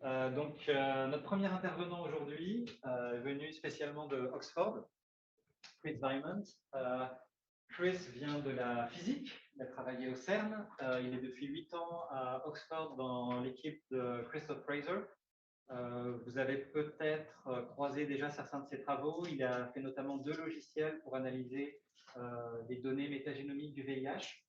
Notre premier intervenant aujourd'hui est venu spécialement de Oxford, Chris Wymant. Chris vient de la physique, il a travaillé au CERN, il est depuis 8 ans à Oxford dans l'équipe de Christophe Fraser. Vous avez peut-être croisé déjà certains de ses travaux. Il a fait notamment 2 logiciels pour analyser les données métagénomiques du VIH.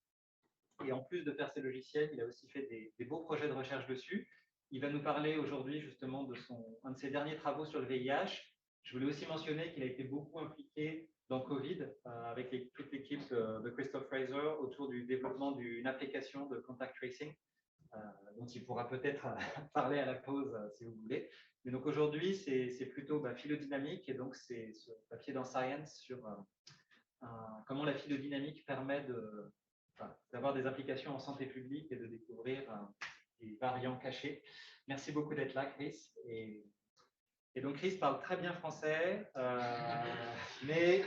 Et en plus de faire ces logiciels, il a aussi fait des beaux projets de recherche dessus. Il va nous parler aujourd'hui justement de un de ses derniers travaux sur le VIH. Je voulais aussi mentionner qu'il a été beaucoup impliqué dans Covid avec toute l'équipe de Christophe Fraser autour du développement d'une application de contact tracing dont il pourra peut-être parler à la pause si vous voulez. Mais donc aujourd'hui, c'est plutôt phylodynamique et donc c'est ce papier dans Science sur comment la phylodynamique permet d'avoir des applications en santé publique et de découvrir des variants cachés. Merci beaucoup d'être là, Chris. Et donc, Chris parle très bien français, mais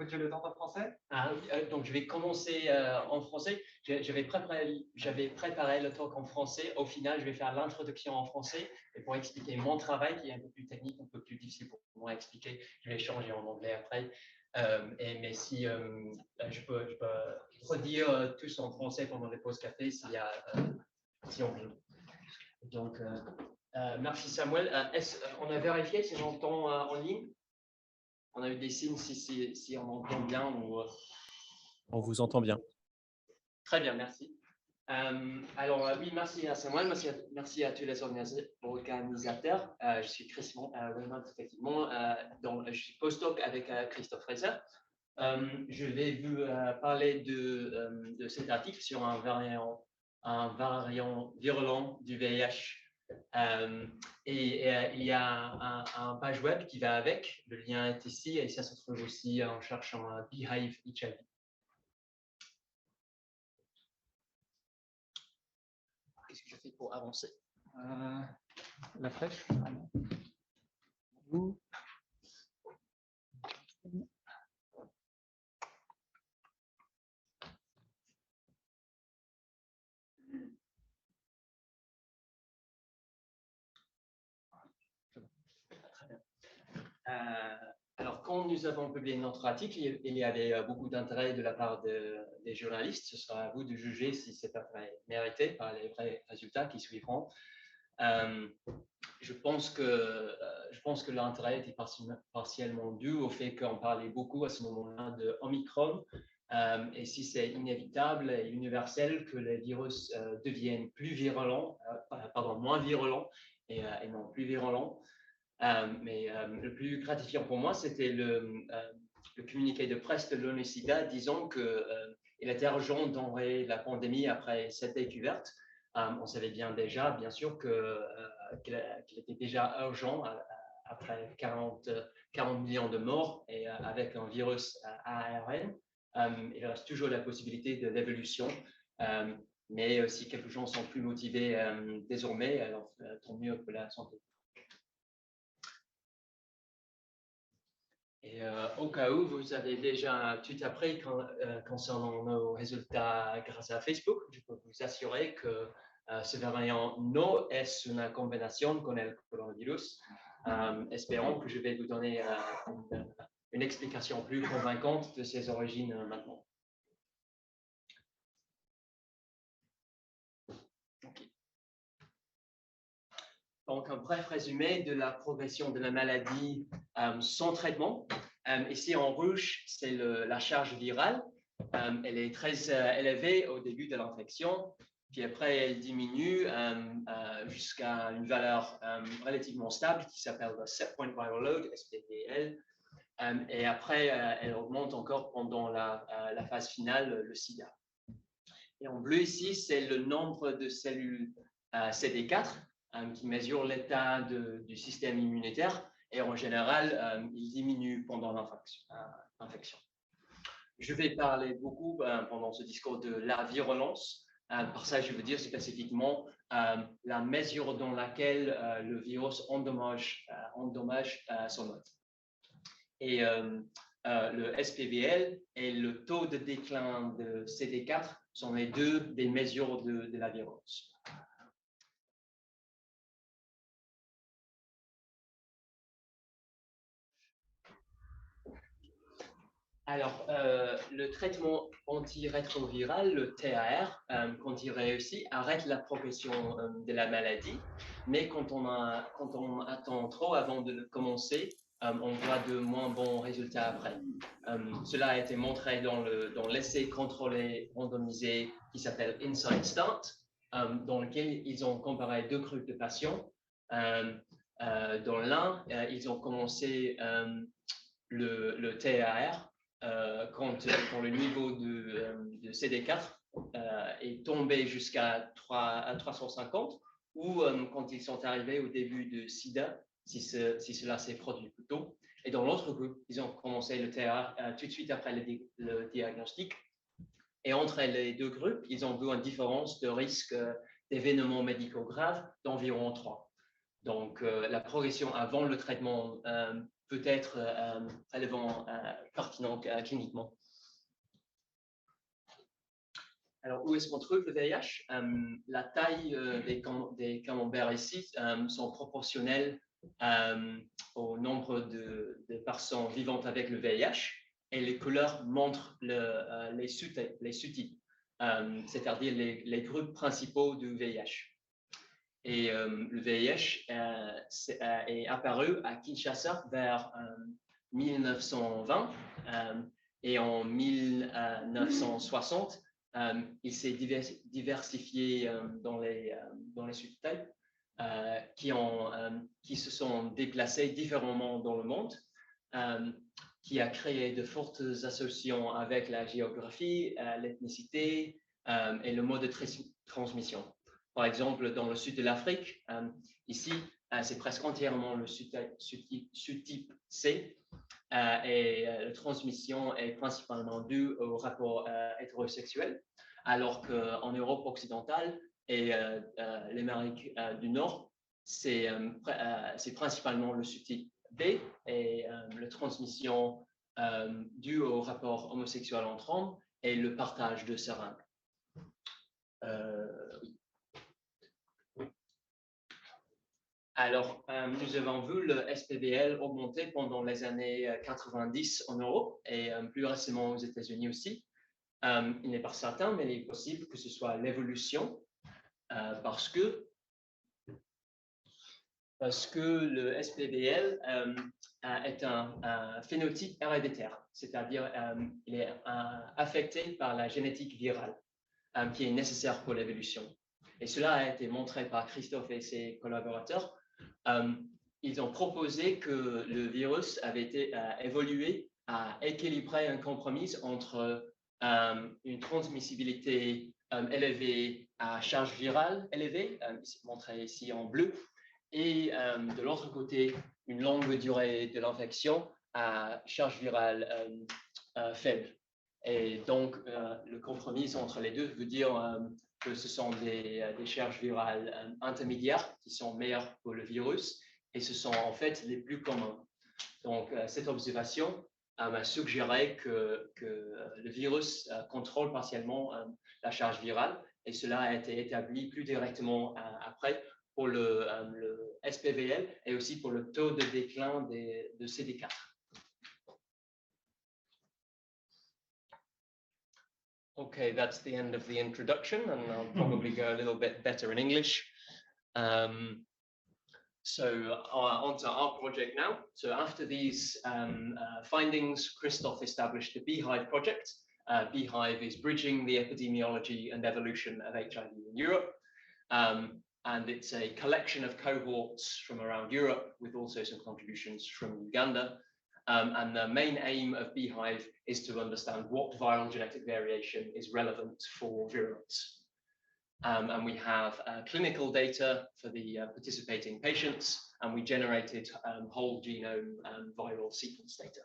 tu le tentes en français? Donc, je vais commencer en français. J'avais préparé le talk en français. Au final, je vais faire l'introduction en français. Et pour expliquer mon travail, qui est un peu plus technique, un peu plus difficile pour moi à expliquer, je vais changer en anglais après. Mais si je peux redire tous en français pendant les pauses café si on veut. Donc, merci Samuel. On a vérifié si on entend en ligne? On a eu des signes si on entend bien ou… On vous entend bien. Très bien, merci. Alors, oui, merci à Samuel, merci à tous les organisateurs. Je suis Chris Wymant, effectivement. Je suis postdoc avec Christophe Fraser. Je vais vous parler de cet article sur un variant virulent du VIH. Il y a un page web qui va avec, le lien est ici, et ça se trouve aussi en cherchant Beehive HIV. Qu'est-ce que je fais pour avancer? La flèche. Alors, quand nous avons publié notre article, il y avait beaucoup d'intérêt de la part des journalistes. Ce sera à vous de juger si cet intérêt est mérité par les vrais résultats qui suivront. Je pense que l'intérêt était partiellement dû au fait qu'on parlait beaucoup à ce moment-là de Omicron. Et si c'est inévitable et universel que les virus deviennent moins virulents et non plus virulents. Mais le plus gratifiant pour moi, c'était le communiqué de presse de l'ONU-SIDA disant qu'il était urgent d'enrayer la pandémie après cette découverte. On savait bien sûr qu'il était déjà urgent après 40 millions de morts et avec un virus à ARN. Il reste toujours la possibilité de l'évolution. Mais si quelques gens sont plus motivés désormais, alors tant mieux pour la santé. Et au cas où vous avez déjà tout appris concernant nos résultats grâce à Facebook, je peux vous assurer que ce variant no est une combinaison con le coronavirus. Espérons que je vais vous donner une explication plus convaincante de ses origines maintenant. Okay. Donc, un bref résumé de la progression de la maladie sans traitement. Ici, en rouge, c'est la charge virale. Elle est très élevée au début de l'infection, puis après, elle diminue jusqu'à une valeur relativement stable qui s'appelle le set point viral load, SPVL. Et après, elle augmente encore pendant la phase finale, le SIDA. Et en bleu ici, c'est le nombre de cellules CD4 qui mesure l'état du système immunitaire et en général, il diminue pendant l'infection. Je vais parler beaucoup pendant ce discours de la virulence. Par ça, je veux dire spécifiquement la mesure dans laquelle le virus endommage son hôte. Et le SPVL et le taux de déclin de CD4 sont les deux des mesures de la virulence. Alors, le traitement antirétroviral, le TAR, quand il réussit, arrête la progression de la maladie, mais quand on attend trop avant de le commencer, on voit de moins bons résultats après. Cela a été montré dans l'essai contrôlé randomisé qui s'appelle Inside Start, dans lequel ils ont comparé deux groupes de patients. Dans l'un, ils ont commencé le TAR quand le niveau de CD4 est tombé jusqu'à 350, ou quand ils sont arrivés au début de SIDA, si cela s'est produit plus tôt. Et dans l'autre groupe, ils ont commencé le TAR tout de suite après le diagnostic. Et entre les deux groupes, ils ont vu une différence de risque d'événements médicaux graves d'environ 3. Donc, la progression avant le traitement peut être relevant, pertinent cliniquement. Alors, où est-ce qu'on trouve le VIH? La taille des camemberts ici sont proportionnelles au nombre de personnes vivantes avec le VIH, et les couleurs montrent les sous-types, c'est-à-dire les groupes principaux du VIH. Et le VIH est apparu à Kinshasa vers 1920, et en 1960, il s'est diversifié dans les sous-types qui se sont déplacés différemment dans le monde, qui a créé de fortes associations avec la géographie, l'ethnicité et le mode de transmission. Par exemple, dans le sud de l'Afrique, ici, c'est presque entièrement le sous-type C, et la transmission est principalement due au rapport hétérosexuel, alors qu'en Europe occidentale et l'Amérique du Nord, c'est principalement le sous-type B et la transmission due au rapport homosexuel entre hommes et le partage de seringues. Oui. Alors, nous avons vu le SPBL augmenter pendant les années 90 en Europe et plus récemment aux États-Unis aussi. Il n'est pas certain, mais il est possible que ce soit l'évolution parce que le SPBL est un phénotype héréditaire, c'est-à-dire il est affecté par la génétique virale qui est nécessaire pour l'évolution. Et cela a été montré par Christophe et ses collaborateurs. Ils ont proposé que le virus avait été évolué à équilibrer un compromis entre une transmissibilité élevée à charge virale élevée, montré ici en bleu, et de l'autre côté, une longue durée de l'infection à charge virale faible. Et donc, le compromis entre les deux veut dire que ce sont des charges virales intermédiaires qui sont meilleures pour le virus, et ce sont en fait les plus communs. Donc, cette observation m'a suggéré que le virus contrôle partiellement la charge virale, et cela a été établi plus directement après pour le SPVL et aussi pour le taux de déclin de CD4. Okay, that's the end of the introduction, and I'll probably go a little bit better in English. So on to our project now. So after these findings, Christophe established the Beehive project. Beehive is bridging the epidemiology and evolution of HIV in Europe. And it's a collection of cohorts from around Europe with also some contributions from Uganda. And the main aim of Beehive is to understand what viral genetic variation is relevant for virulence. And we have clinical data for the participating patients, and we generated whole genome viral sequence data.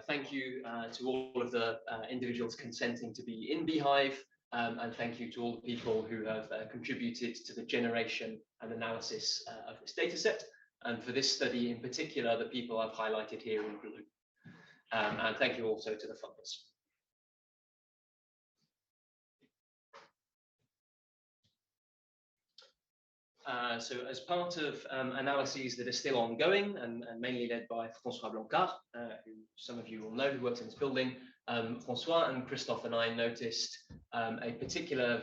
Thank you to all of the individuals consenting to be in Beehive, and thank you to all the people who have contributed to the generation and analysis of this data set. And for this study in particular, the people I've highlighted here in blue. And thank you also to the funders. So as part of analyses that are still ongoing and mainly led by François Blancard, who some of you will know, who works in this building, François and Christophe and I noticed a particular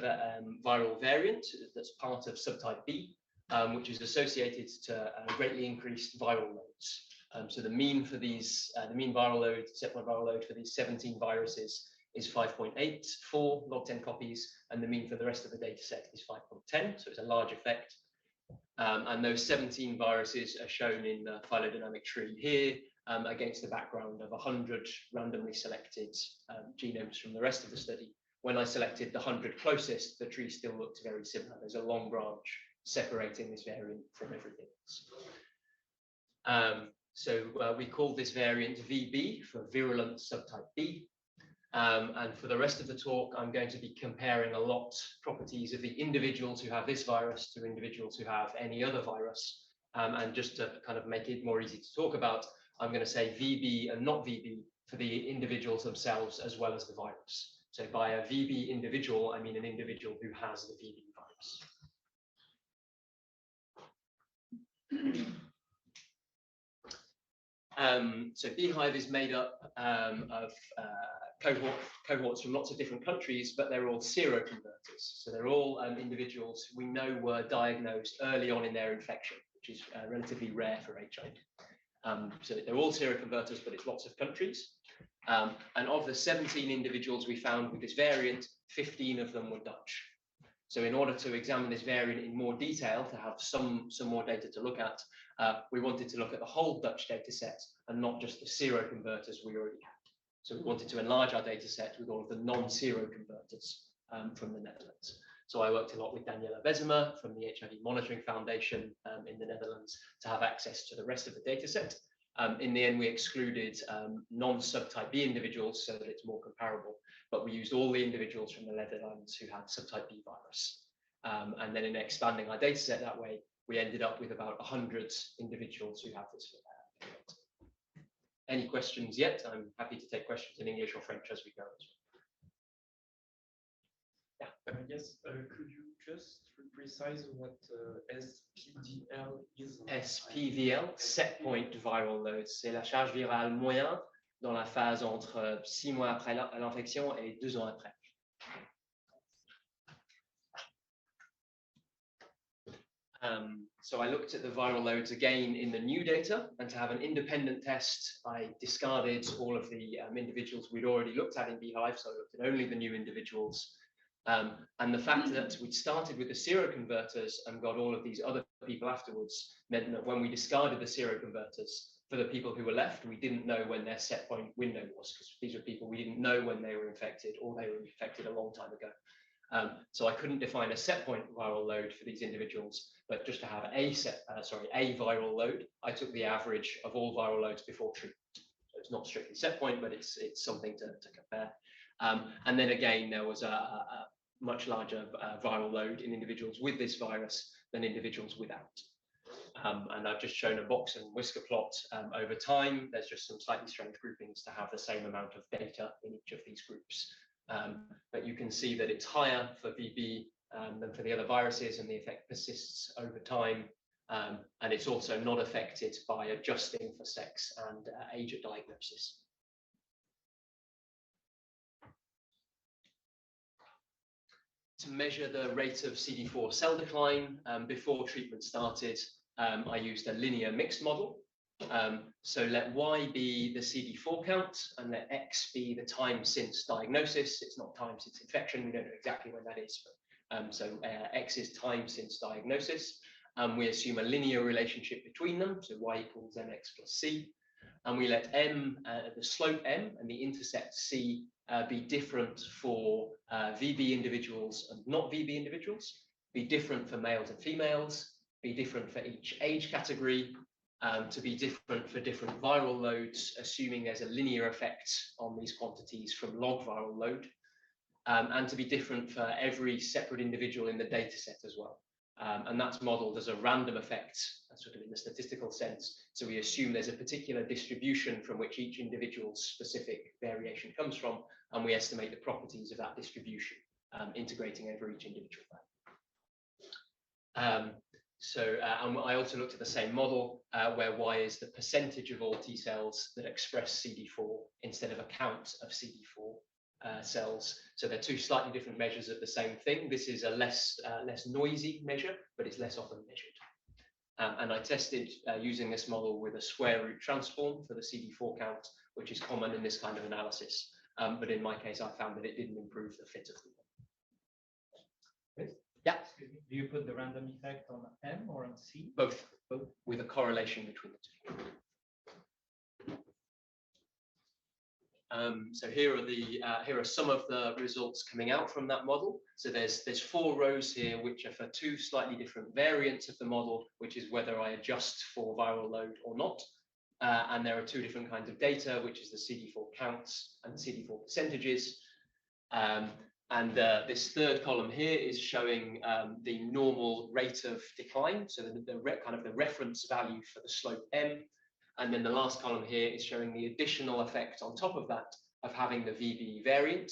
viral variant that's part of subtype-B, which is associated to greatly increased viral loads. So the mean for these, the mean viral load, set point viral load for these 17 viruses is 5.84 log 10 copies, and the mean for the rest of the data set is 5.10, so it's a large effect. And those 17 viruses are shown in the phylogenetic tree here against the background of 100 randomly selected genomes from the rest of the study. When I selected the 100 closest, the tree still looked very similar. There's a long branch separating this variant from everything else. So we call this variant VB for virulent subtype B. And for the rest of the talk, I'm going to be comparing a lot properties of the individuals who have this virus to individuals who have any other virus. And just to kind of make it more easy to talk about, I'm going to say VB and not VB for the individuals themselves as well as the virus. So by a VB individual, I mean an individual who has the VB virus. So Beehive is made up of cohorts from lots of different countries, but they're all seroconverters. So they're all individuals we know were diagnosed early on in their infection, which is relatively rare for HIV. So they're all seroconverters, but it's lots of countries. And of the 17 individuals we found with this variant, 15 of them were Dutch. So in order to examine this variant in more detail, to have some more data to look at, we wanted to look at the whole Dutch data set and not just the seroconverters we already had. So we wanted to enlarge our data set with all of the non-seroconverters from the Netherlands. So I worked a lot with Daniela Bessemer from the HIV Monitoring Foundation in the Netherlands to have access to the rest of the data set. In the end, we excluded non-subtype B individuals so that it's more comparable, but we used all the individuals from the Netherlands who had subtype B virus. And then in expanding our data set that way, we ended up with about 100 individuals who have this. Any questions yet? I'm happy to take questions in English or French as we go. Yeah. Yes, could you just precise what SPVL is? SPVL, set point viral load, c'est la charge virale moyenne dans la phase entre 6 mois après l'infection et 2 ans après. So I looked at the viral loads again in the new data, and to have an independent test, I discarded all of the individuals we'd already looked at in Beehive, so I looked at only the new individuals. And the fact that we'd started with the seroconverters and got all of these other people afterwards meant that when we discarded the seroconverters, for the people who were left, we didn't know when their set point window was, because these were people we didn't know when they were infected, or they were infected a long time ago. So I couldn't define a set point viral load for these individuals, but just to have a viral load, I took the average of all viral loads before treatment. So it's not strictly set point, but it's something to compare. And then again, there was a much larger viral load in individuals with this virus than individuals without. And I've just shown a box and whisker plot over time. There's just some slightly strange groupings to have the same amount of data in each of these groups. But you can see that it's higher for VB than for the other viruses, and the effect persists over time. And it's also not affected by adjusting for sex and age at diagnosis. To measure the rate of CD4 cell decline before treatment started, I used a linear mixed model. So let Y be the CD4 count and let X be the time since diagnosis. It's not time since infection. We don't know exactly when that is, but so X is time since diagnosis. We assume a linear relationship between them, so Y equals MX plus C. And we let M, the slope M and the intercept C be different for VB individuals and not VB individuals, be different for males and females, be different for each age category, to be different for different viral loads, assuming there's a linear effect on these quantities from log viral load, and to be different for every separate individual in the data set as well. And that's modeled as a random effect, sort of in the statistical sense. So we assume there's a particular distribution from which each individual's specific variation comes from, and we estimate the properties of that distribution, integrating over each individual value. And I also looked at the same model where Y is the percentage of all T cells that express CD4 instead of a count of CD4 cells. So they're two slightly different measures of the same thing. This is a less noisy measure, but it's less often measured. And I tested using this model with a square root transform for the CD4 count, which is common in this kind of analysis. But in my case, I found that it didn't improve the fit of the model. Yeah. Do you put the random effect on M or on C? Both, with a correlation between the two. So here are some of the results coming out from that model. So there's 4 rows here, which are for 2 slightly different variants of the model, which is whether I adjust for viral load or not. And there are 2 different kinds of data, which is the CD4 counts and CD4 percentages. This third column here is showing the normal rate of decline, so the reference value for the slope M. And then the last column here is showing the additional effect on top of that of having the VB variant.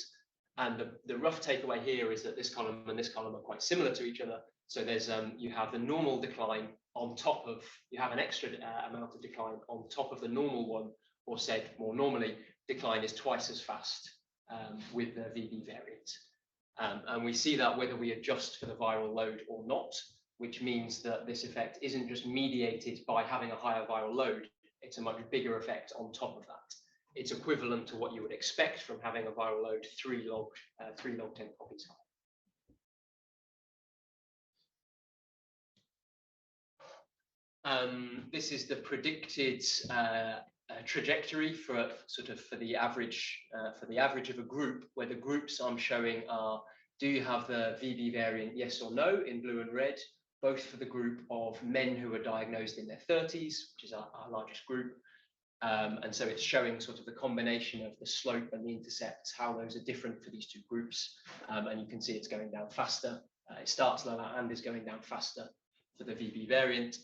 And the rough takeaway here is that this column and this column are quite similar to each other. So there's you have the normal decline on top of, you have an extra amount of decline on top of the normal one, or said more normally, decline is twice as fast with the VB variant. And we see that whether we adjust for the viral load or not, which means that this effect isn't just mediated by having a higher viral load, it's a much bigger effect on top of that. It's equivalent to what you would expect from having a viral load 3 log 10 copies high. This is the predicted trajectory for the average of a group, where the groups I'm showing are, do you have the VB variant, yes or no, in blue and red, both for the group of men who are diagnosed in their 30s, which is our largest group. And so it's showing sort of the combination of the slope and the intercepts, how those are different for these 2 groups. And you can see it's going down faster. It starts lower and is going down faster for the VB variant.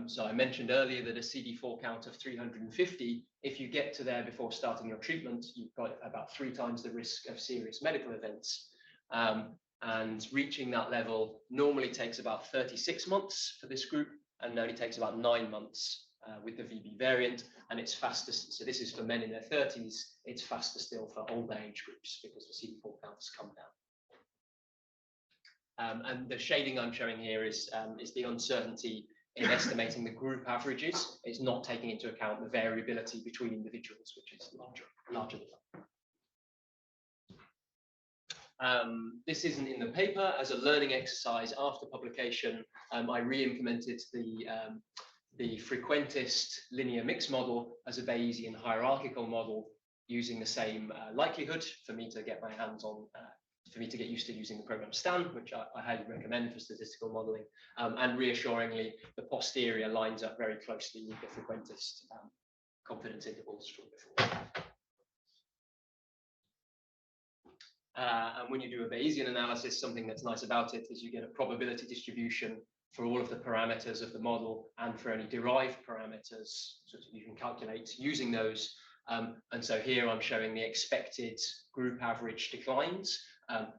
So I mentioned earlier that a CD4 count of 350, if you get to there before starting your treatment, you've got about 3 times the risk of serious medical events. And reaching that level normally takes about 36 months for this group, and only takes about 9 months with the VB variant, and it's faster. So this is for men in their 30s. It's faster still for older age groups because the CD4 counts come down. And the shading I'm showing here is the uncertainty in estimating the group averages. It's not taking into account the variability between individuals, which is larger than that. This isn't in the paper. As a learning exercise after publication, I re-implemented the frequentist linear mix model as a Bayesian hierarchical model, using the same likelihood for me to get my hands on, for me to get used to using the program Stan, which I highly recommend for statistical modeling. And reassuringly, the posterior lines up very closely with the frequentist confidence intervals from before. And when you do a Bayesian analysis, something that's nice about it is you get a probability distribution for all of the parameters of the model, and for any derived parameters, so you can calculate using those. And so here I'm showing the expected group average declines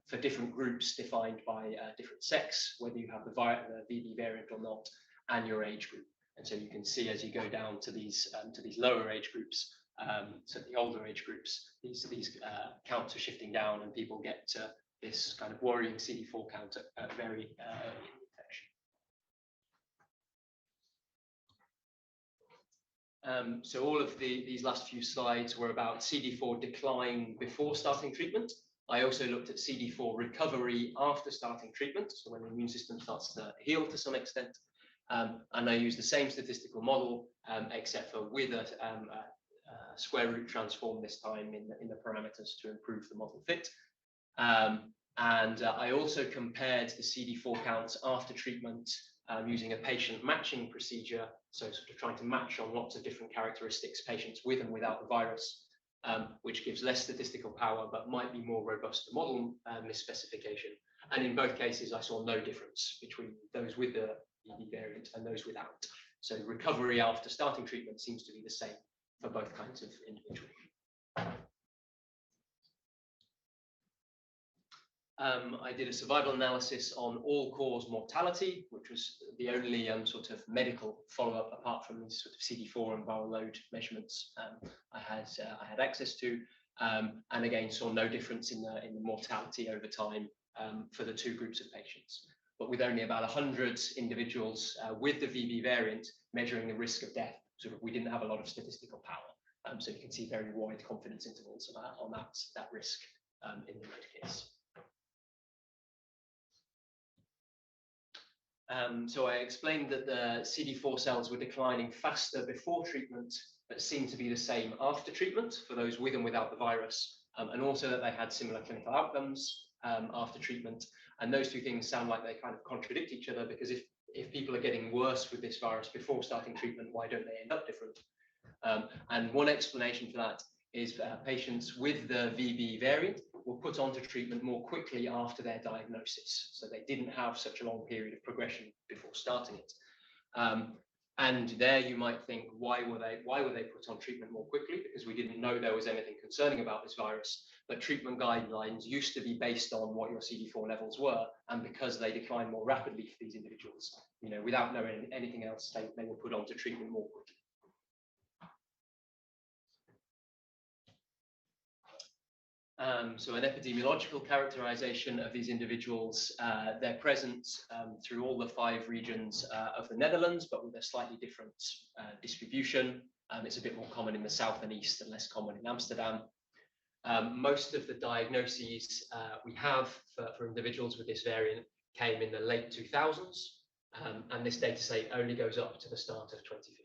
for different groups defined by different sex, whether you have the VB variant or not, and your age group. And so you can see as you go down to these lower age groups, so the older age groups, these counts are shifting down, and people get to this kind of worrying CD4 count at very early in the infection. So all of these last few slides were about CD4 decline before starting treatment. I also looked at CD4 recovery after starting treatment, so when the immune system starts to heal to some extent. And I used the same statistical model, except for with a square root transform this time in the parameters to improve the model fit. And I also compared the CD4 counts after treatment using a patient matching procedure, so sort of trying to match on lots of different characteristics, patients with and without the virus, which gives less statistical power but might be more robust to model misspecification. And in both cases, I saw no difference between those with the VB variant and those without. So recovery after starting treatment seems to be the same for both kinds of individuals. I did a survival analysis on all-cause mortality, which was the only sort of medical follow-up apart from these sort of CD4 and viral load measurements I had access to, and again saw no difference in the mortality over time for the two groups of patients. But with only about 100 individuals with the VB variant measuring the risk of death, sort of we didn't have a lot of statistical power. So you can see very wide confidence intervals on that risk in the red case. So I explained that the CD4 cells were declining faster before treatment, but seemed to be the same after treatment for those with and without the virus, and also that they had similar clinical outcomes after treatment. And those two things sound like they kind of contradict each other, because if people are getting worse with this virus before starting treatment, why don't they end up different? And one explanation for that is patients with the VB variant were put onto treatment more quickly after their diagnosis. So they didn't have such a long period of progression before starting it. And there you might think, why were they put on treatment more quickly? Because we didn't know there was anything concerning about this virus. But treatment guidelines used to be based on what your CD4 levels were, and because they decline more rapidly for these individuals, without knowing anything else, they were put onto treatment more quickly. So an epidemiological characterization of these individuals, they're present through all the 5 regions of the Netherlands, but with a slightly different distribution. It's a bit more common in the south and east and less common in Amsterdam. Most of the diagnoses we have for individuals with this variant came in the late 2000s, and this data set only goes up to the start of 2015.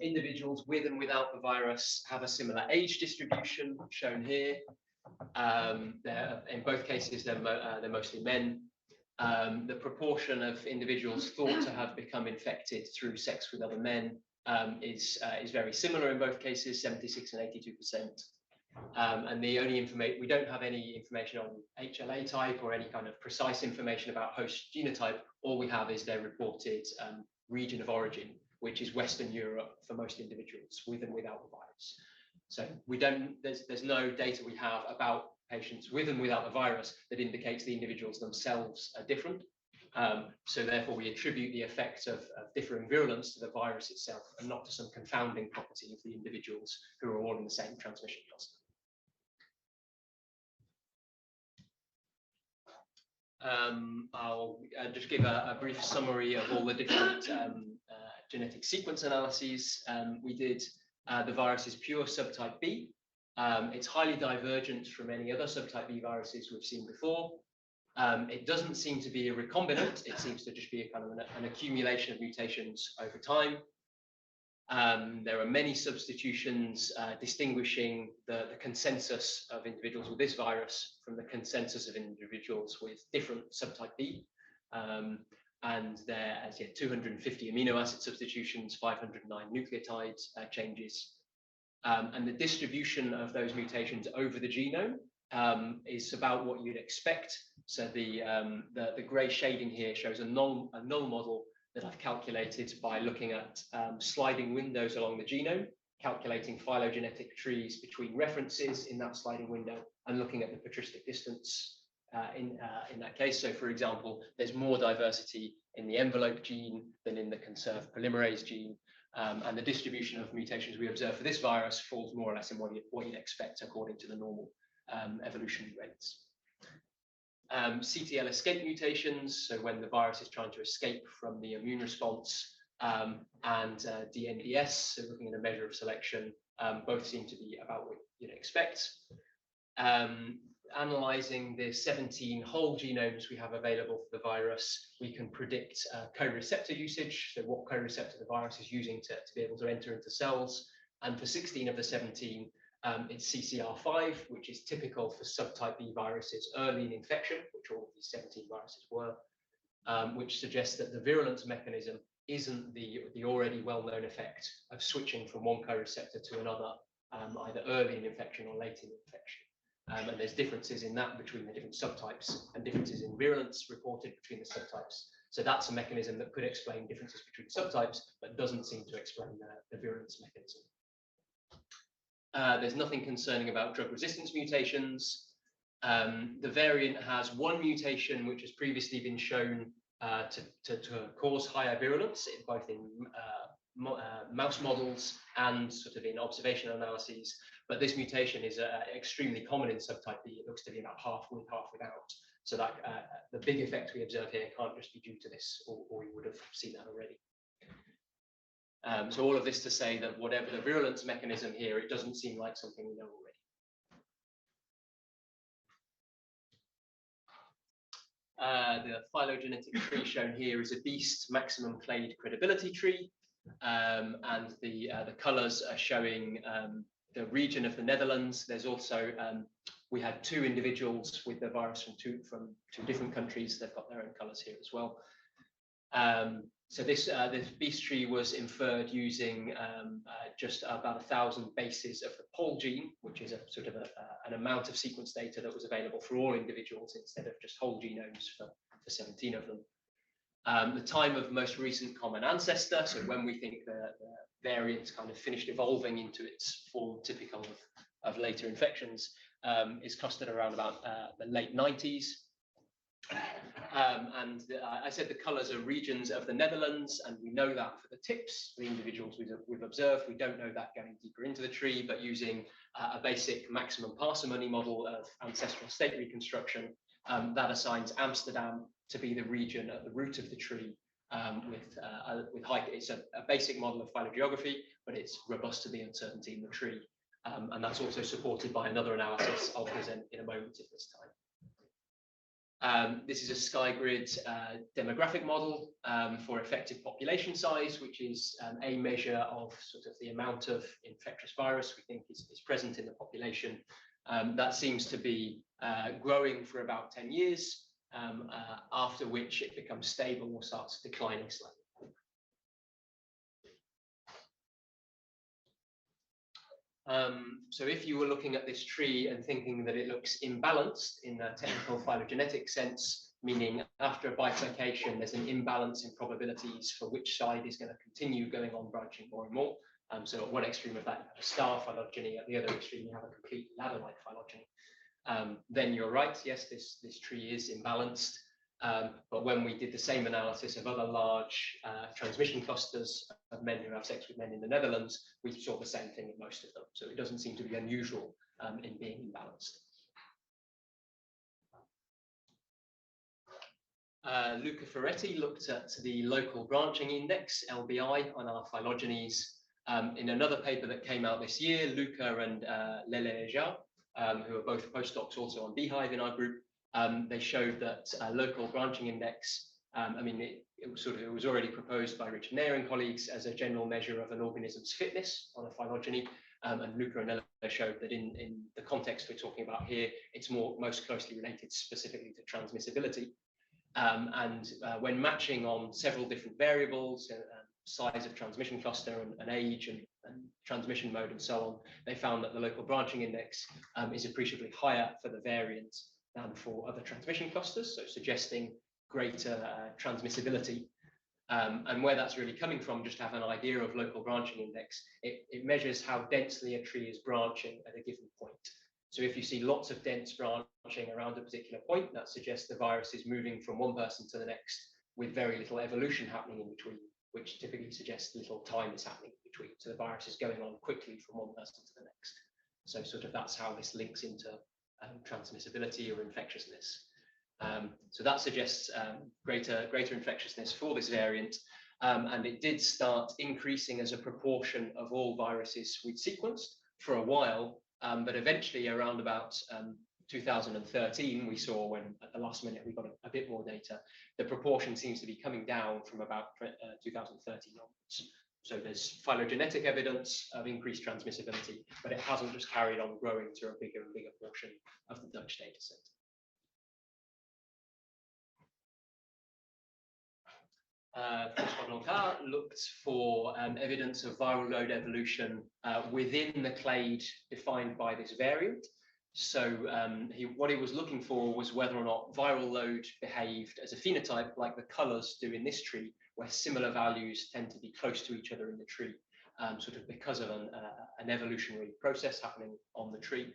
Individuals with and without the virus have a similar age distribution shown here. In both cases, they're mostly men. The proportion of individuals thought to have become infected through sex with other men is very similar in both cases, 76 and 82%. And the only information, we don't have any information on HLA type or any kind of precise information about host genotype. All we have is their reported region of origin, which is Western Europe for most individuals with and without the virus. So there's no data we have about patients with and without the virus that indicates the individuals themselves are different. So therefore we attribute the effect of differing virulence to the virus itself and not to some confounding property of the individuals who are all in the same transmission cluster. I'll just give a brief summary of all the different genetic sequence analyses. We did the virus is pure subtype B. It's highly divergent from any other subtype B viruses we've seen before. It doesn't seem to be a recombinant. It seems to just be a kind of an accumulation of mutations over time. There are many substitutions distinguishing the consensus of individuals with this virus from the consensus of individuals with different subtype B. And there are 250 amino acid substitutions, 509 nucleotide changes. And the distribution of those mutations over the genome is about what you'd expect. So the gray shading here shows a null model that I've calculated by looking at sliding windows along the genome, calculating phylogenetic trees between references in that sliding window, and looking at the patristic distance in that case. So, for example, there's more diversity in the envelope gene than in the conserved polymerase gene, and the distribution of mutations we observe for this virus falls more or less in what you'd expect according to the normal evolutionary rates. CTL escape mutations, so when the virus is trying to escape from the immune response, and DNDS, so looking at a measure of selection, both seem to be about what you'd expect. Analyzing the 17 whole genomes we have available for the virus, we can predict co-receptor usage, so what co-receptor the virus is using to be able to enter into cells. And for 16 of the 17, it's CCR5, which is typical for subtype B viruses early in infection, which all of these 17 viruses were, which suggests that the virulence mechanism isn't the already well-known effect of switching from one co-receptor to another, either early in infection or late in infection. And there's differences in that between the different subtypes and differences in virulence reported between the subtypes. So that's a mechanism that could explain differences between subtypes, but doesn't seem to explain the virulence mechanism. There's nothing concerning about drug resistance mutations. The variant has one mutation which has previously been shown to cause higher virulence, both in mouse models and sort of in observational analyses. But this mutation is extremely common in subtype B. It looks to be about half with, half without. So that the big effect we observe here can't just be due to this, or we would have seen that already. So all of this to say that whatever the virulence mechanism here, it doesn't seem like something we know already. The phylogenetic tree shown here is a beast maximum clade credibility tree, and the colours are showing the region of the Netherlands. There's also we had 2 individuals with the virus from two different countries. They've got their own colours here as well. So this beast tree was inferred using just about 1,000 bases of the pol gene, which is a sort of an amount of sequence data that was available for all individuals instead of just whole genomes for 17 of them. The time of most recent common ancestor, so when we think the variant kind of finished evolving into its form typical of later infections, is clustered around about the late 90s. I said the colours are regions of the Netherlands, and we know that for the tips, the individuals we've observed. We don't know that going deeper into the tree, but using a basic maximum parsimony model of ancestral state reconstruction, that assigns Amsterdam to be the region at the root of the tree with high. It's a basic model of phylogeography, but it's robust to the uncertainty in the tree. And that's also supported by another analysis I'll present in a moment at this time. This is a SkyGrid demographic model for effective population size, which is a measure of sort of the amount of infectious virus we think is present in the population. That seems to be growing for about 10 years, after which it becomes stable or starts declining slightly. So if you were looking at this tree and thinking that it looks imbalanced in a technical phylogenetic sense, meaning after a bifurcation, there's an imbalance in probabilities for which side is going to continue going on branching more and more. So at one extreme of that, you have a star phylogeny. At the other extreme, you have a complete ladder-like phylogeny. Then you're right, yes, this tree is imbalanced. But when we did the same analysis of other large transmission clusters of men who have sex with men in the Netherlands, we saw the same thing in most of them. So it doesn't seem to be unusual in being imbalanced. Luca Ferretti looked at the local branching index, LBI, on our phylogenies. In another paper that came out this year, Luca and Lele Zhao, who are both postdocs also on Beehive in our group, they showed that local branching index, I mean, it was already proposed by Richard Nair and colleagues as a general measure of an organism's fitness on a phylogeny. And Luca and Ella showed that in the context we're talking about here, it's most closely related specifically to transmissibility. When matching on several different variables, size of transmission cluster and age and transmission mode and so on, they found that the local branching index is appreciably higher for the variant than for other transmission clusters, so suggesting greater transmissibility. And where that's really coming from, just to have an idea of local branching index, it measures how densely a tree is branching at a given point. So if you see lots of dense branching around a particular point, that suggests the virus is moving from one person to the next with very little evolution happening in between, which typically suggests little time is happening in between. So the virus is going on quickly from one person to the next. So sort of that's how this links into transmissibility or infectiousness. So that suggests greater infectiousness for this variant, and it did start increasing as a proportion of all viruses we'd sequenced for a while, but eventually around about 2013, we saw, when at the last minute we got a bit more data, the proportion seems to be coming down from about 2013 onwards. So there's phylogenetic evidence of increased transmissibility, but it hasn't just carried on growing to a bigger and bigger portion of the Dutch data set. François Blancard looked for evidence of viral load evolution within the clade defined by this variant. So what he was looking for was whether or not viral load behaved as a phenotype like the colours do in this tree, where similar values tend to be close to each other in the tree. sort of because of an evolutionary process happening on the tree.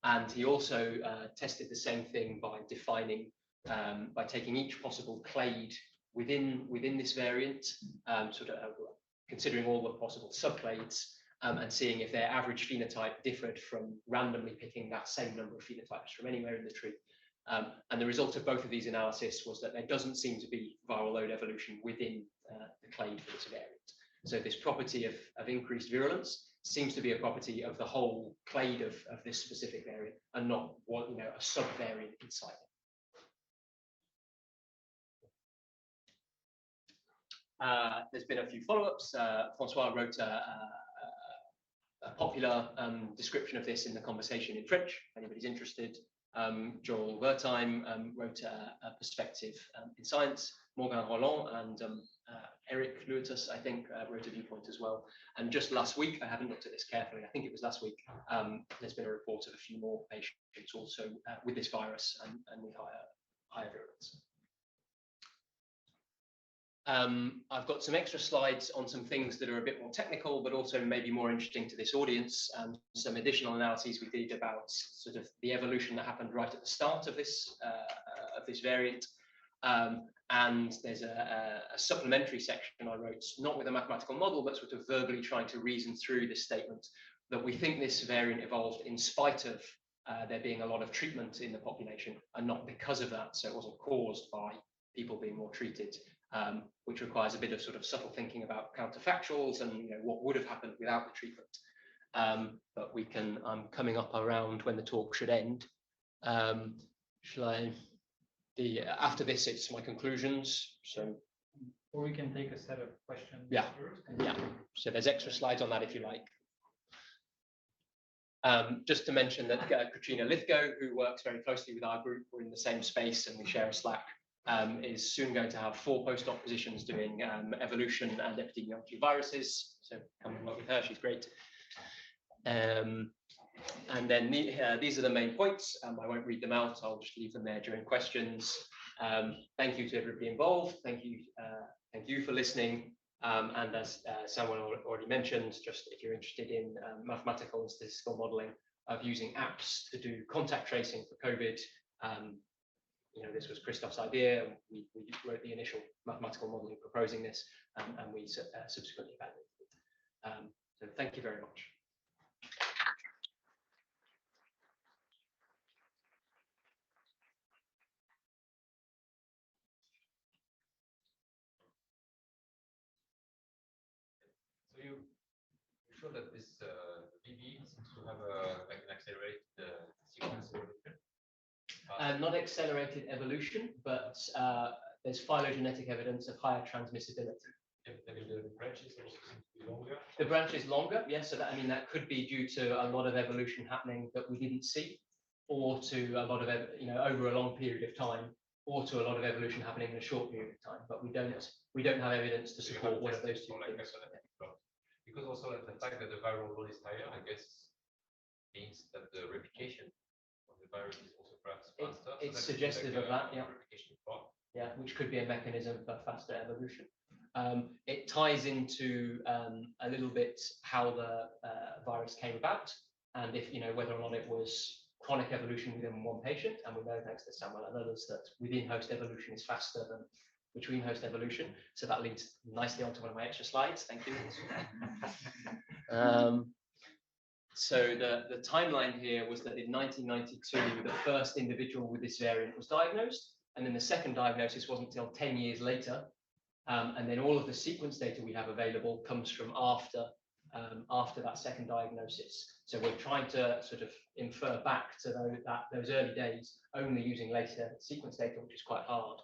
And he also tested the same thing by defining, by taking each possible clade within this variant, sort of considering all the possible subclades, and seeing if their average phenotype differed from randomly picking that same number of phenotypes from anywhere in the tree. And the result of both of these analyses was that there doesn't seem to be viral load evolution within the clade for this variant. So this property of increased virulence seems to be a property of the whole clade of this specific variant, and not what, you know, a subvariant inside it. There's been a few follow-ups. Francois wrote a popular description of this in the conversation in French, if anybody's interested. Joel Wertheim wrote a perspective in science. Morgan Roland and Eric Luetus, I think, wrote a viewpoint as well. And just last week, I haven't looked at this carefully, I think it was last week, there's been a report of a few more patients also with this virus and with higher virulence. I've got some extra slides on some things that are a bit more technical, but also maybe more interesting to this audience, and some additional analyses we did about sort of the evolution that happened right at the start of this variant. And there's a supplementary section I wrote, not with a mathematical model, but sort of verbally trying to reason through this statement that we think this variant evolved in spite of there being a lot of treatment in the population, and not because of that. So it wasn't caused by people being more treated. Which requires a bit of sort of subtle thinking about counterfactuals and, you know, what would have happened without the treatment. But we can, I'm coming up around when the talk should end. Shall I, after this, it's my conclusions. So, or we can take a set of questions. Yeah, yeah. So there's extra slides on that if you like. Just to mention that Katrina Lithgow, who works very closely with our group, we're in the same space and we share a Slack, is soon going to have 4 postdoc positions doing evolution and epidemiology viruses. So come and work with her, she's great. And then these are the main points. I won't read them out, I'll just leave them there during questions. Thank you to everybody involved. Thank you for listening. And as someone already mentioned, just if you're interested in mathematical and statistical modeling of using apps to do contact tracing for COVID, you know, this was Christoph's idea. We wrote the initial mathematical modeling proposing this, and we subsequently validated it. So thank you very much. So you show that this BB seems to have like an accelerated sequence evolution. Not accelerated evolution, but there's phylogenetic evidence of higher transmissibility. The branches also seem to be longer. The branch is longer, yes. So that, I mean, that could be due to a lot of evolution happening that we didn't see, or to a lot of, you know, over a long period of time, or to a lot of evolution happening in a short period of time. But we don't have evidence to support one of those two things. Because also the fact that the viral load is higher, I guess, means that the replication of the virus is also perhaps faster. It's suggestive of that, yeah. Yeah, which could be a mechanism for faster evolution. It ties into a little bit how the virus came about, and if, you know, whether or not it was chronic evolution within one patient, and we know thanks to Samuel and others that within host evolution is faster than between host evolution. So that leads nicely onto one of my extra slides. Thank you. So the timeline here was that in 1992, the first individual with this variant was diagnosed, and then the second diagnosis wasn't until 10 years later. And then all of the sequence data we have available comes from after that second diagnosis. So we're trying to sort of infer back to those early days only using later sequence data, which is quite hard.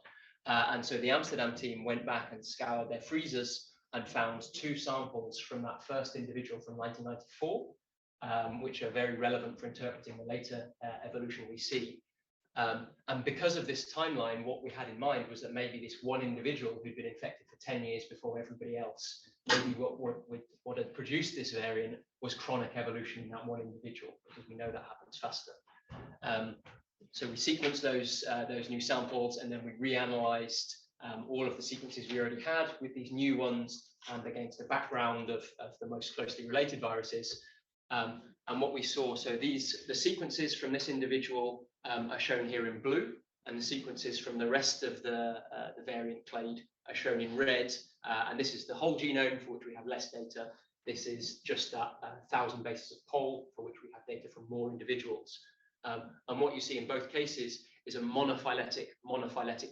And so the Amsterdam team went back and scoured their freezers and found 2 samples from that first individual from 1994, which are very relevant for interpreting the later evolution we see. And because of this timeline, what we had in mind was that maybe this one individual who'd been infected for 10 years before everybody else, maybe what had produced this variant was chronic evolution in that one individual, because we know that happens faster. So we sequenced those new samples, and then we reanalyzed all of the sequences we already had with these new ones and against the background of the most closely related viruses. And what we saw, so the sequences from this individual are shown here in blue, and the sequences from the rest of the variant clade are shown in red. And this is the whole genome, for which we have less data. This is just that 1,000 bases of poll, for which we have data from more individuals. And what you see in both cases is a monophyletic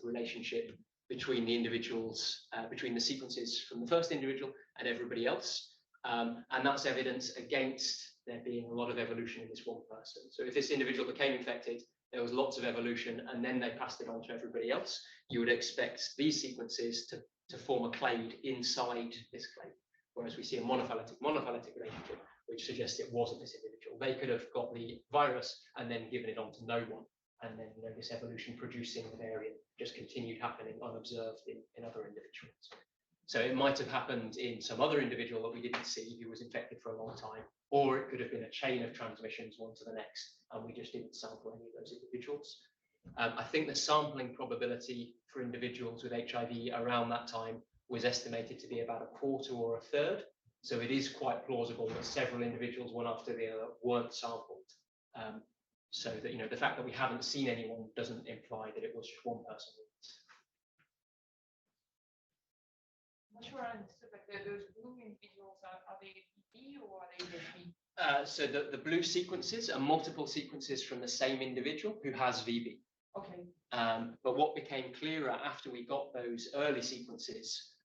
relationship between the individuals, between the sequences from the first individual and everybody else. And that's evidence against there being a lot of evolution in this one person. So if this individual became infected, there was lots of evolution, and then they passed it on to everybody else, you would expect these sequences to form a clade inside this clade. Whereas we see a monophyletic relationship, which suggests it wasn't this individual. They could have got the virus and then given it on to no one. And then this evolution producing the variant just continued happening unobserved in other individuals. So it might have happened in some other individual that we didn't see who was infected for a long time, or it could have been a chain of transmissions one to the next, and we just didn't sample any of those individuals. I think the sampling probability for individuals with HIV around that time was estimated to be about a quarter or a third. So it is quite plausible that several individuals, one after the other, weren't sampled. So that the fact that we haven't seen anyone doesn't imply that it was just one person. I'm not sure I understood, like those blue individuals, are they VB or are they VB? So the blue sequences are multiple sequences from the same individual who has VB. Okay. But what became clearer after we got those early sequences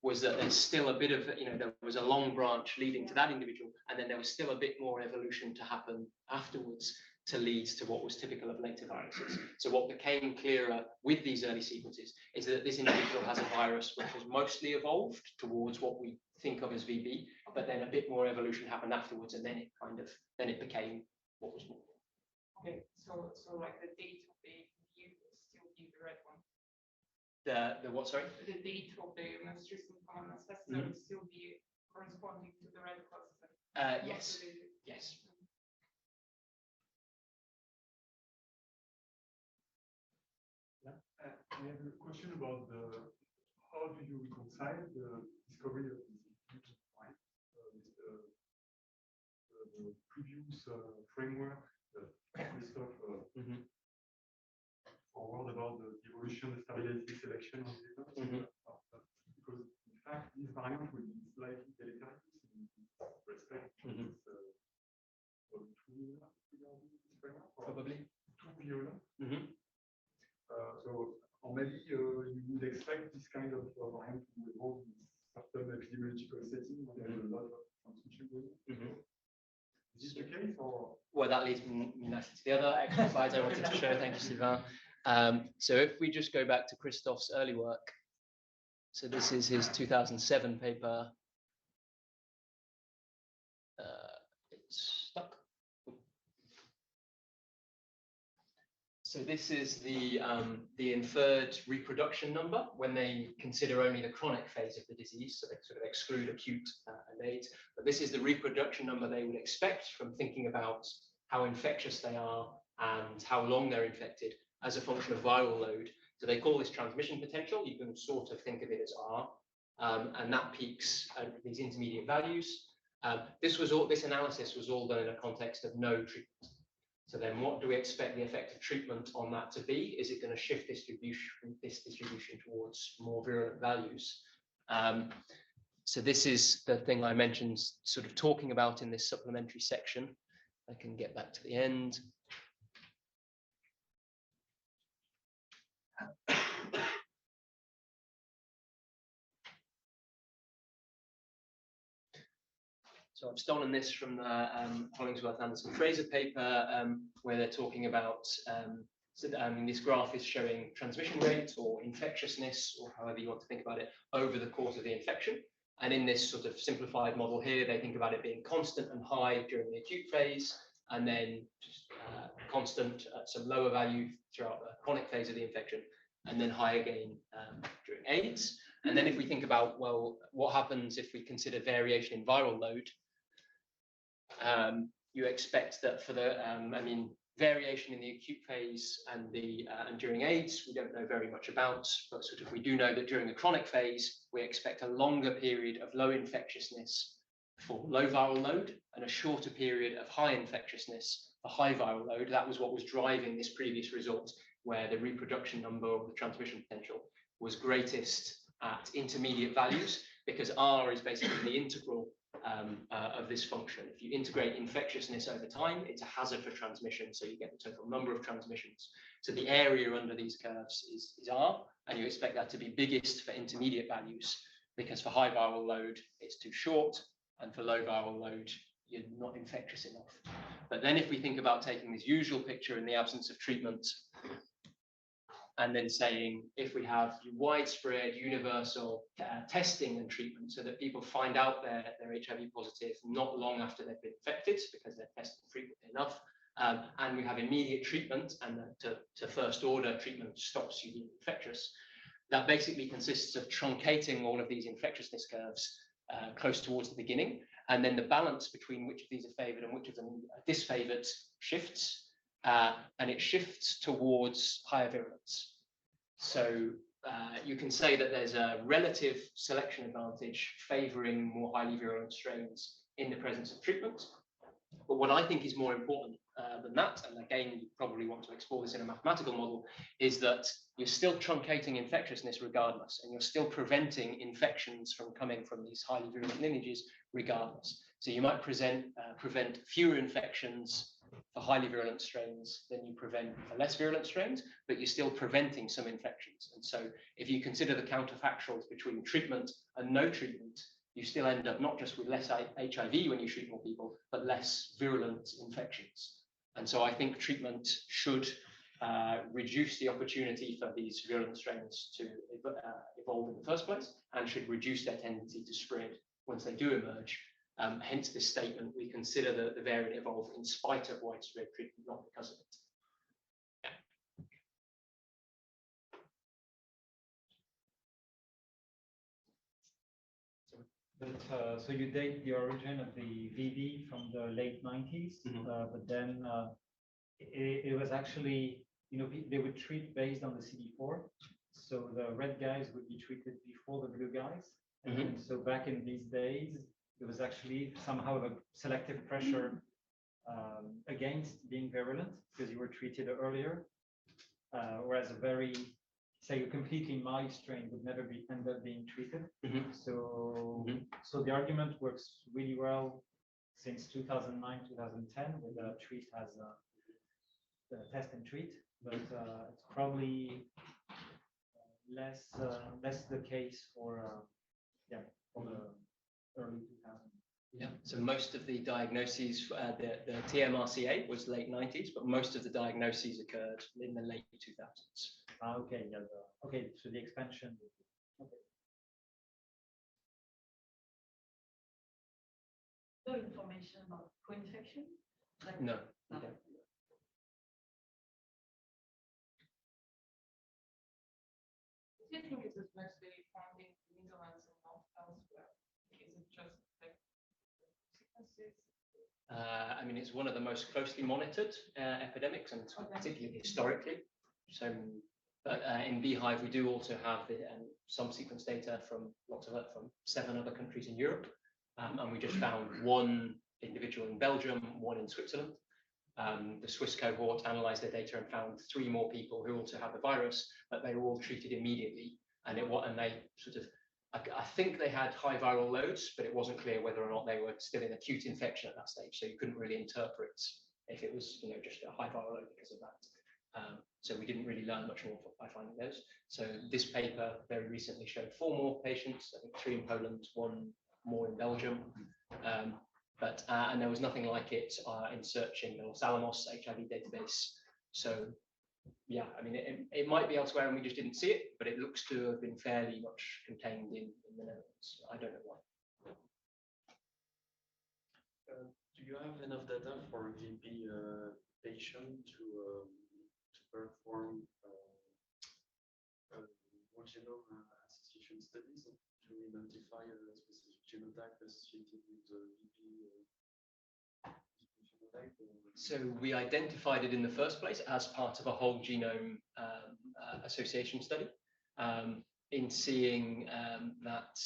was that there's still a bit of, there was a long branch leading to that individual, and then there was still a bit more evolution to happen afterwards to lead to what was typical of later viruses. So what became clearer with these early sequences is that this individual has a virus which was mostly evolved towards what we think of as VB, but then a bit more evolution happened afterwards, and then it became what was more. Okay, so like the date of the view will still be the red one. The what, sorry? The date of the most recent common ancestor will still be corresponding to the red cluster. Yes. Yes. I have a question about how do you reconcile the discovery of this huge point with the previous framework that Christophe forward about the evolution, the stability, selection of the because in fact this variant will be slightly deleterious in respect to this Probably too virulent. So, or maybe you would expect this kind of variant to evolve in certain epidemiological setting where there is a lot of transmission going on. Is this the case, or? Well, that leads me nicely to the other extra slides I wanted to show. Thank you, Sylvain. So if we just go back to Christophe's early work, so this is his 2007 paper. It's stuck. So this is the inferred reproduction number when they consider only the chronic phase of the disease, so they sort of exclude acute and AIDS. But this is the reproduction number they would expect from thinking about how infectious they are and how long they're infected as a function of viral load. So they call this transmission potential. You can sort of think of it as R, and that peaks at these intermediate values. This analysis was all done in a context of no treatment. So then what do we expect the effect of treatment on that to be? Is it going to shift this distribution towards more virulent values? So this is the thing I mentioned sort of talking about in this supplementary section. I can get back to the end. So I've stolen this from the Hollingsworth Anderson Fraser paper, where they're talking about, this graph is showing transmission rate or infectiousness, or however you want to think about it, over the course of the infection. And in this sort of simplified model here, they think about it being constant and high during the acute phase, and then just constant at some lower value throughout the chronic phase of the infection, and then high again during AIDS. And then if we think about, well, what happens if we consider variation in viral load? You expect that for the, variation in the acute phase and during AIDS, we don't know very much about, but sort of we do know that during the chronic phase, we expect a longer period of low infectiousness for low viral load and a shorter period of high infectiousness for high viral load. That was what was driving this previous result, where the reproduction number or the transmission potential was greatest at intermediate values, because R is basically the integral of this function. If you integrate infectiousness over time, it's a hazard for transmission, so you get the total number of transmissions. So the area under these curves is R, and you expect that to be biggest for intermediate values, because for high viral load, it's too short, and for low viral load, you're not infectious enough. But then if we think about taking this usual picture in the absence of treatment, and then saying, if we have widespread universal testing and treatment, so that people find out they're HIV positive not long after they've been infected, because they're tested frequently enough, and we have immediate treatment, and to first order treatment stops you being infectious, that basically consists of truncating all of these infectiousness curves close towards the beginning, and then the balance between which of these are favored and which of them are disfavored shifts. And it shifts towards higher virulence. So you can say that there's a relative selection advantage favoring more highly virulent strains in the presence of treatment. But what I think is more important than that, and again, you probably want to explore this in a mathematical model, is that you're still truncating infectiousness regardless, and you're still preventing infections from coming from these highly virulent lineages regardless. So you might prevent fewer infections for highly virulent strains than you prevent for less virulent strains, but you're still preventing some infections. And so if you consider the counterfactuals between treatment and no treatment, you still end up not just with less HIV when you treat more people, but less virulent infections. And so I think treatment should reduce the opportunity for these virulent strains to evolve in the first place, and should reduce their tendency to spread once they do emerge. Hence this statement, we consider the variant evolve in spite of widespread treatment, not because of it. But, so you date the origin of the VV from the late 90s, but then it was actually, they would treat based on the CD4. So the red guys would be treated before the blue guys. And so back in these days, it was actually somehow a selective pressure against being virulent, because you were treated earlier, whereas a completely mild strain would never end up being treated. So the argument works really well since 2009, 2010, with treat as test and treat, but it's probably less the case for the early 2000s. Yeah, so most of the diagnoses, the TMRCA was late 90s, but most of the diagnoses occurred in the late 2000s. Okay, yeah, okay, so the expansion. Okay. No information about co-infection? Like, No. No. Okay. Do you think it is mostly found in the Netherlands and not elsewhere? Is it just like sequences? I mean, it's one of the most closely monitored epidemics, and particularly historically. So, but in Beehive, we do also have some sequence data from from 7 other countries in Europe, and we just found 1 individual in Belgium, 1 in Switzerland. The Swiss cohort analyzed their data and found 3 more people who also have the virus, but they were all treated immediately, and they sort of, I think they had high viral loads, but it wasn't clear whether or not they were still in acute infection at that stage. So you couldn't really interpret if it was, just a high viral load because of that. So we didn't really learn much more by finding those. So this paper very recently showed 4 more patients, I think 3 in Poland, 1 more in Belgium. And there was nothing like it in searching the Los Alamos HIV database. So yeah, I mean, it might be elsewhere and we just didn't see it, but it looks to have been fairly much contained in the Netherlands. I don't know why. Do you have enough data for VP patient to perform whole genome association studies to identify a specific genotype associated with the VP? subtype? So we identified it in the first place as part of a whole genome association study, in seeing that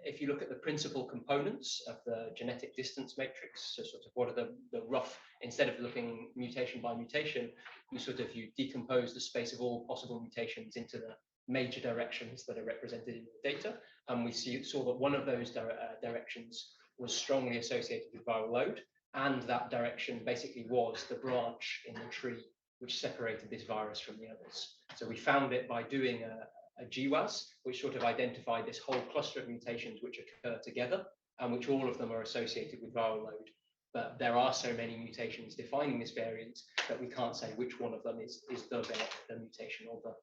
if you look at the principal components of the genetic distance matrix, so sort of what are the rough, instead of looking mutation by mutation, you decompose the space of all possible mutations into the major directions that are represented in the data, and we saw that one of those directions was strongly associated with viral load, and that direction basically was the branch in the tree which separated this virus from the others. So we found it by doing a GWAS, which sort of identified this whole cluster of mutations which occur together, and which all of them are associated with viral load. But there are so many mutations defining this variant that we can't say which one of them is the mutation, or the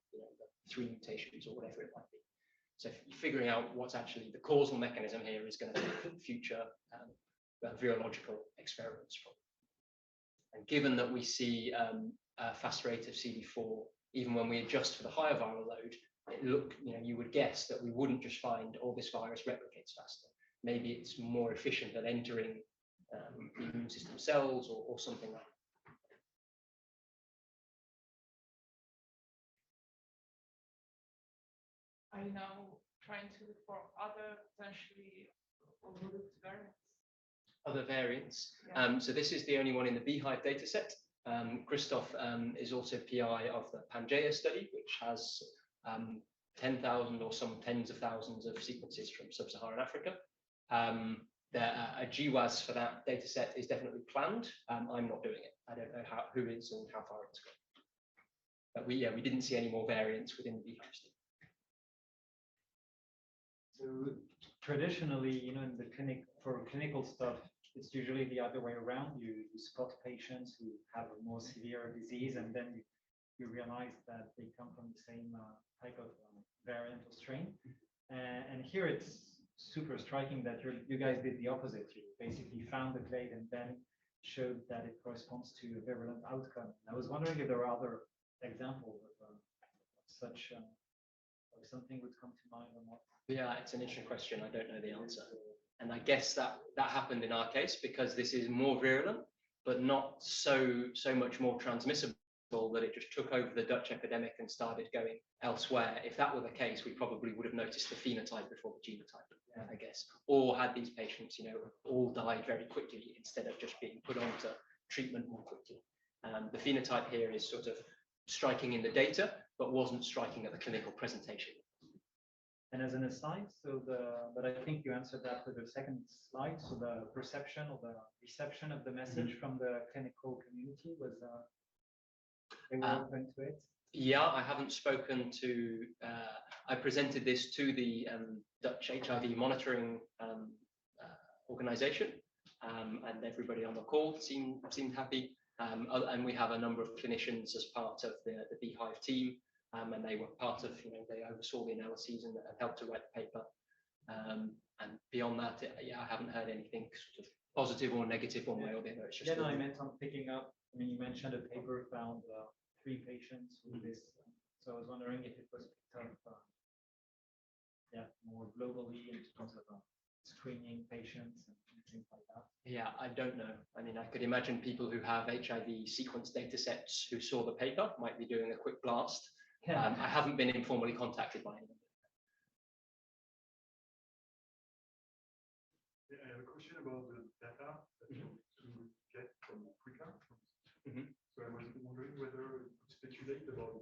3 mutations, or whatever it might be. So figuring out what's actually the causal mechanism here is going to be future virological experiments from. And given that we see a fast rate of CD4, even when we adjust for the higher viral load, you would guess that we wouldn't just find, oh, this virus replicates faster. Maybe it's more efficient at entering the immune system cells, or something like that. Are you now trying to look for other potentially overlooked variants? Other variants. Yeah. So this is the only one in the Beehive dataset. Christoph is also PI of the Pangea study, which has 10,000 or some tens of thousands of sequences from sub-Saharan Africa. A GWAS for that dataset is definitely planned. I'm not doing it. I don't know who is and how far it's gone. But we didn't see any more variants within the Beehive study. So traditionally, in the clinic, for clinical stuff, it's usually the other way around. You spot patients who have a more severe disease, and then you realize that they come from the same type of variant or strain. And here it's super striking that you guys did the opposite. You basically found the clade and then showed that it corresponds to a virulent outcome. And I was wondering if there are other examples of such, or something would come to mind or not. Yeah, it's an interesting question. I don't know the answer. And I guess that happened in our case because this is more virulent, but not so much more transmissible that it just took over the Dutch epidemic and started going elsewhere. If that were the case, we probably would have noticed the phenotype before the genotype, I guess, or had these patients, all died very quickly instead of just being put onto treatment more quickly. The phenotype here is sort of striking in the data, but wasn't striking at the clinical presentation. And as an aside, but I think you answered that with the second slide. So the perception or the reception of the message from the clinical community was, they were open to it? Yeah, I haven't spoken to, I presented this to the Dutch HIV monitoring organization, and everybody on the call seemed happy. And we have a number of clinicians as part of the Beehive team. And they were part of, they oversaw the analyses and helped to write the paper. And beyond that, I haven't heard anything sort of positive or negative one way or the other. It's just I meant on picking up. I mean, you mentioned a paper found 3 patients with this. So I was wondering if it was picked up, more globally in terms of screening patients and things like that. Yeah, I don't know. I mean, I could imagine people who have HIV sequence data sets who saw the paper might be doing a quick blast. Yeah. I haven't been informally contacted by anyone. Yeah, I have a question about the data that you get from Africa. So I was wondering whether you could speculate about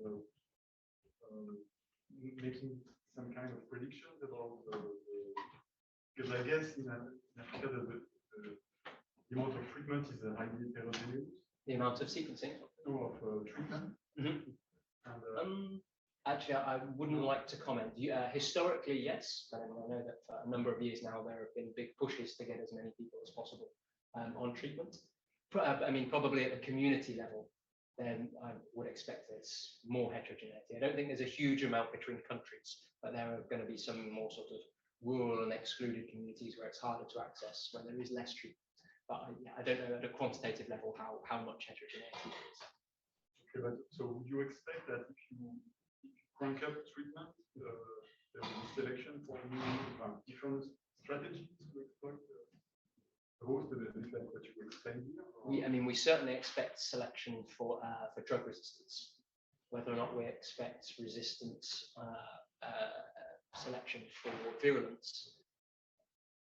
making some kind of predictions about because I guess in Africa the amount of treatment is highly heterogeneous. The amount of sequencing? No, of treatment. And, actually, I wouldn't like to comment. Historically, yes, but I know that for a number of years now there have been big pushes to get as many people as possible on treatment. I mean, probably at the community level, then I would expect it's more heterogeneity. I don't think there's a huge amount between countries, but there are going to be some more sort of rural and excluded communities where it's harder to access, where there is less treatment. But I don't know at a quantitative level how much heterogeneity there is. okay, but so would you expect that if you crank up treatment, there will be selection for new different strategies to exploit arose to the bit like what you explained here? Or? We certainly expect selection for drug resistance. Whether or not we expect resistance selection for virulence,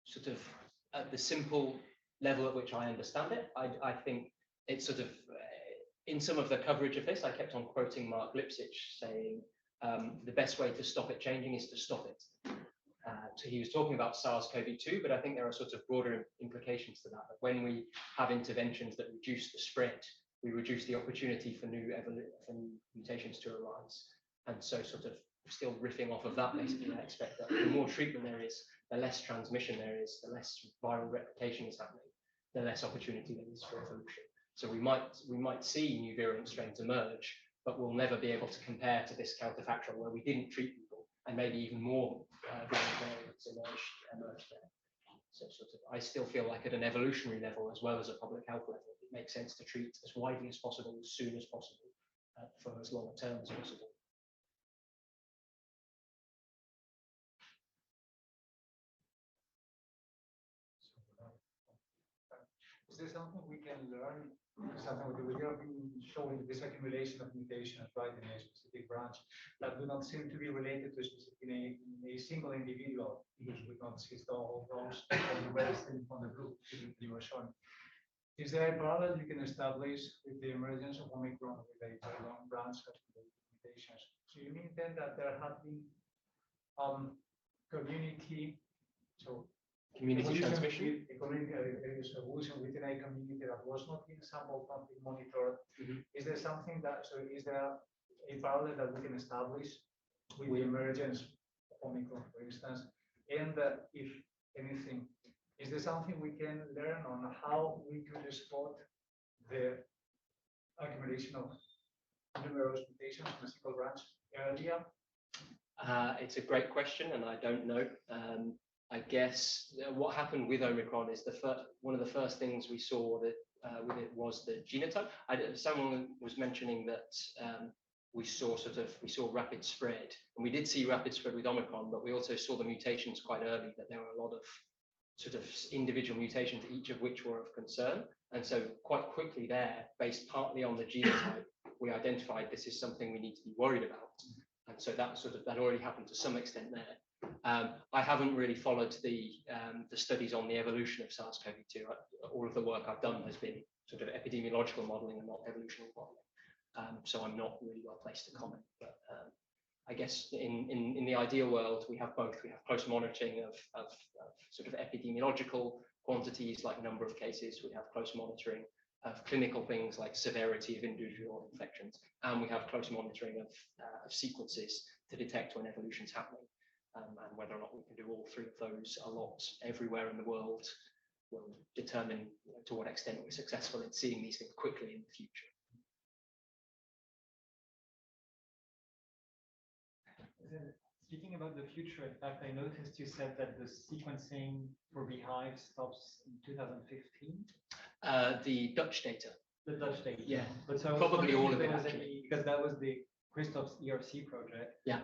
sort of at the simple level at which I understand it, I think it's sort of in some of the coverage of this, I kept on quoting Mark Lipsitch saying the best way to stop it changing is to stop it. So he was talking about SARS-CoV-2, but I think there are sort of broader implications to that. When we have interventions that reduce the spread, we reduce the opportunity for new mutations to arise. And so sort of still riffing off of that, basically, I expect that the more treatment there is, the less transmission there is, the less viral replication is happening, the less opportunity there is for evolution. So we might see new virulent strains emerge, but we'll never be able to compare to this counterfactual where we didn't treat people and maybe even more virulent variants emerged there. So sort of, I still feel like at an evolutionary level as well as a public health level, it makes sense to treat as widely as possible, as soon as possible, for as long a term as possible. Is there something we can learn? Something we have been showing this accumulation of mutations, right, in a specific branch that do not seem to be related to in a single individual, because we don't see all those from the red from the blue you were showing. Is there a parallel you can establish with the emergence of Omicron with a very long branch of mutations? So you mean then that there have been community transmission, evolution within a community that was not being sampled, not being monitored? Is there something that, so is there a parallel that we can establish with the emergence of Omicron, for instance? And if anything, is there something we can learn on how we could spot the accumulation of numerous mutations in a single branch earlier? It's a great question, and I don't know. I guess what happened with Omicron is one of the first things we saw that with it was the genotype. Someone was mentioning that we saw rapid spread, and we did see rapid spread with Omicron, but we also saw the mutations quite early. That there were a lot of sort of individual mutations, each of which were of concern, and so quite quickly there, based partly on the genotype, we identified this is something we need to be worried about, and so that already happened to some extent there. I haven't really followed the studies on the evolution of SARS-CoV-2. All of the work I've done has been sort of epidemiological modeling and not evolutionary modeling. So I'm not really well placed to comment. But I guess in the ideal world, we have both. We have close monitoring of sort of epidemiological quantities like number of cases. We have close monitoring of clinical things like severity of individual infections. And we have close monitoring of sequences to detect when evolution is happening. And whether or not we can do all three of those a lot everywhere in the world will determine to what extent we're successful in seeing these things quickly in the future. Speaking about the future, in fact, I noticed you said that the sequencing for Beehive stops in 2015. The Dutch data. The Dutch data. Yeah, but so probably all of it actually. Because that was the Christoph's ERC project. Yeah.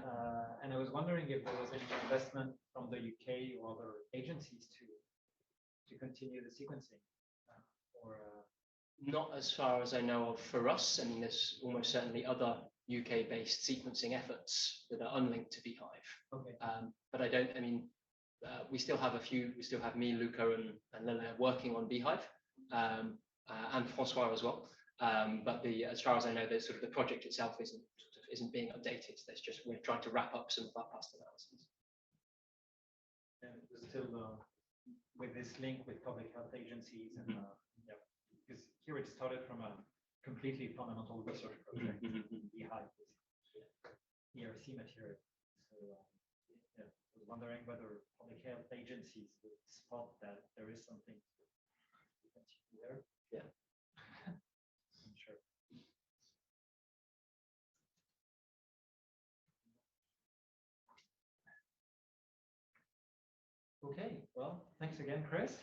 And I was wondering if there was any investment from the UK or other agencies to continue the sequencing. Not as far as I know of for us. I mean, there's almost certainly other UK-based sequencing efforts that are unlinked to Beehive. Okay. But I don't. I mean, we still have a few. We still have me, Luca, and Lila working on Beehive, and Francois as well. But as far as I know, the project itself isn't being updated. There's just we're trying to wrap up some of our past analysis. And still with this link with public health agencies and yeah, because here it started from a completely fundamental research project. Beehive is ERC material. So yeah, I was wondering whether public health agencies would spot that there is something to continue there. Yeah. I'm sure. Okay, well, thanks again, Chris.